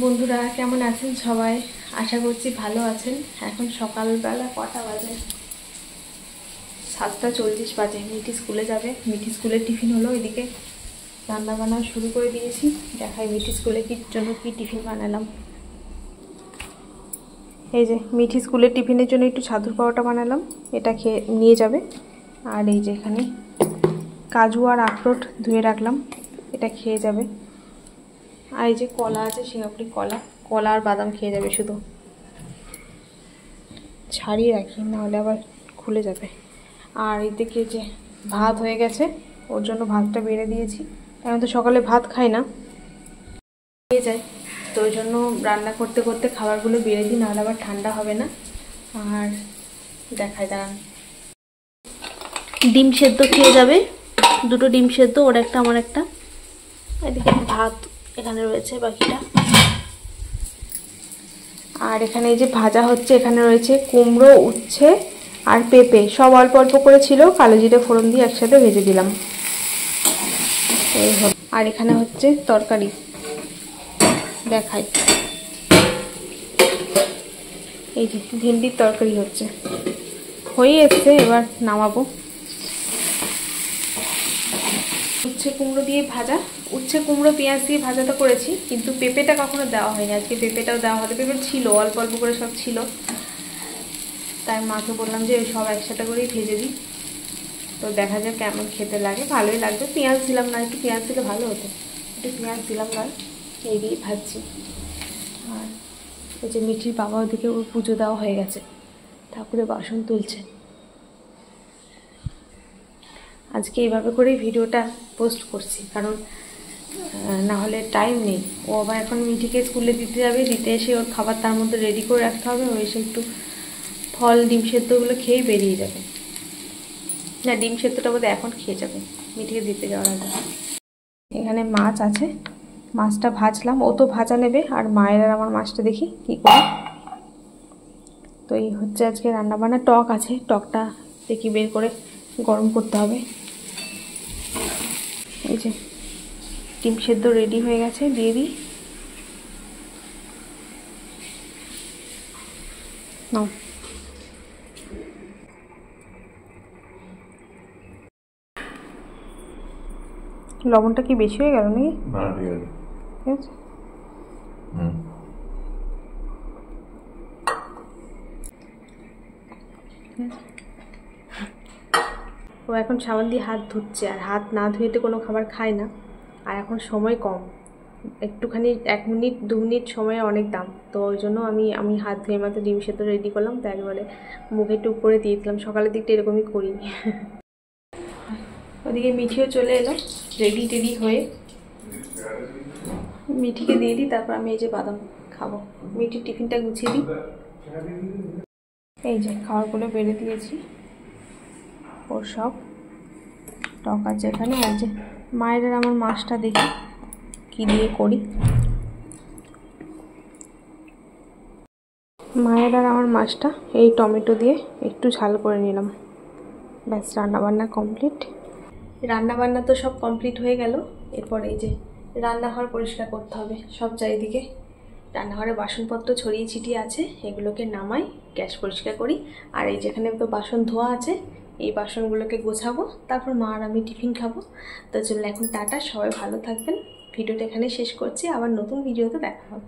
বন্ধুরা কেমন আছেন সবাই? আশা করছি ভালো আছেন। এখন সকালবেলা কটা বাজে? 7:40 বাজে। মিঠি স্কুলে যাবে। মিঠি স্কুলের টিফিন হলো, এদিকে রান্না বান্না শুরু করে দিয়েছি। দেখাই মিঠি স্কুলে জন্য কি টিফিন বানালাম। এই যে মিঠি স্কুলের টিফিনের জন্য একটু ছাতুর পরোটা বানালাম, এটা খেয়ে নিয়ে যাবে। আর এই যে এখানে কাজু আর আখরোট ধুয়ে রাখলাম, এটা খেয়ে যাবে। আর এই যে কলা আছে, সিঙ্গাপুরি কলা আর বাদাম খেয়ে যাবে। শুধু ছাড়িয়ে রাখি, নাহলে আবার খুলে যাবে। আর এদিকে যে ভাত হয়ে গেছে, ওর জন্য ভাতটা বেড়ে দিয়েছি। আমি তো সকালে ভাত খাই না, খেয়ে যায়, তো ওই জন্য রান্না করতে করতে খাবারগুলো বেড়ে দিই, নাহলে আবার ঠান্ডা হবে না। আর দেখাই দাঁড়ান, ডিম সেদ্ধ খেয়ে যাবে, দুটো ডিম সেদ্ধ, ওর একটা আমার একটা। এদিকে ভাত এখানে রয়েছে বাকিটা। আর এখানে এই যে ভাজা হচ্ছে, এখানে রয়েছে কুমড়ো, উচ্ছে আর পেঁপে, সব অল্প অল্প করে ছিল, কালো জিরে ফোড়ন দিয়ে একসাথে ভেজে দিলাম। আর এখানে হচ্ছে তরকারি, দেখাই, এই যে ভিন্ডির তরকারি হচ্ছে, হয়ে এসছে, এবার নামাবো। উচ্ছে কুমড়ো দিয়ে ভাজা, উচ্ছে কুমড়ো পেঁয়াজ দিয়ে ভাজাটা করেছি, কিন্তু পেঁপেটা কখনো দেওয়া হয়নি। আজকে পেঁপেটাও দেওয়া হতো, পেঁপে ছিল অল্প অল্প করে, সব ছিল। তাই মাকে বললাম যে সব একসাথে করেই ভেজে দিই, তো দেখা যাক কেমন খেতে লাগে। ভালোই লাগবে। পেঁয়াজ দিলাম না, একটু পেঁয়াজ দিলে ভালো হতো, একটু পেঁয়াজ দিলাম না, এই দিয়ে ভাজছি। আর এই যে মিঠির বাবা ওদিকে, ওর পুজো দেওয়া হয়ে গেছে, ঠাকুরের বাসন তুলছে। আজকে এইভাবে করেই ভিডিওটা পোস্ট করছি, কারণ না হলে টাইম নেই। ও আবার এখন মিঠিকে স্কুলে দিতে যাবে, দিতে এসে ওর খাবার তার মধ্যে রেডি করে রাখতে হবে। ও এসে একটু ফল ডিম সেদ্ধগুলো খেয়েই বেরিয়ে যাবে। না, ডিম সেদ্ধটা বোধহয় এখন খেয়ে যাবে মিঠিকে দিতে যাওয়ার আগে। এখানে মাছ আছে, মাছটা ভাজলাম, ও তো ভাজা নেবে, আর মায়ের আর আমার মাছটা দেখি কী করে। তো এই হচ্ছে আজকে রান্নাবান্না। টক আছে, টকটা দেখি বের করে গরম করতে হবে। এই যে ডিম সেদ্ধ রেডি হয়ে গেছে, দিয়ে দিই। নাও, লবণটা কি বেশি হয়ে গেল নাকি? ঠিক আছে। ও এখন সাবান দিয়ে হাত ধুচ্ছে, আর হাত না ধুয়েতে কোনো খাবার খায় না। আর এখন সময় কম, একটুখানি 1 মিনিট 2 মিনিট সময়ে অনেক দাম, তো ওই জন্য আমি হাত ধুয়ে মাত্র ডিম সেদ্ধ রেডি করলাম, তো একবারে মুখে টুক করে দিয়ে দিলাম। সকালের দিকটা এরকমই করি। ওদিকে মিঠিও চলে এলো রেডি টেডি হয়ে, মিঠিকে দিয়ে দিই, তারপর আমি এই যে বাদাম খাবো। মিঠির টিফিনটা গুছিয়ে দিই। এই যে খাবারগুলো বেড়ে দিয়েছি, ওর সব টক আছে এখানে। আর যে মায়ের আর আমার মাছটা দেখি কি দিয়ে করি। মায়ের আর আমার মাছটা এই টমেটো দিয়ে একটু ঝাল করে নিলাম, ব্যাস রান্নাবান্না কমপ্লিট। রান্নাবান্না তো সব কমপ্লিট হয়ে গেল। এরপর এই যে রান্নাঘর পরিষ্কার করতে হবে, সব চারিদিকে রান্নাঘরে বাসনপত্র ছড়িয়ে ছিটিয়ে আছে, এগুলোকে নামাই, গ্যাস পরিষ্কার করি। আর এই যেখানে তো বাসন ধোয়া আছে, এই বাসনগুলোকে গোছাবো, তারপর মা আর আমি টিফিন খাবো। তো চলুন এখন টাটা, সবাই ভালো থাকবেন। ভিডিওটা এখানে শেষ করছি, আবার নতুন ভিডিওতে দেখা হবে।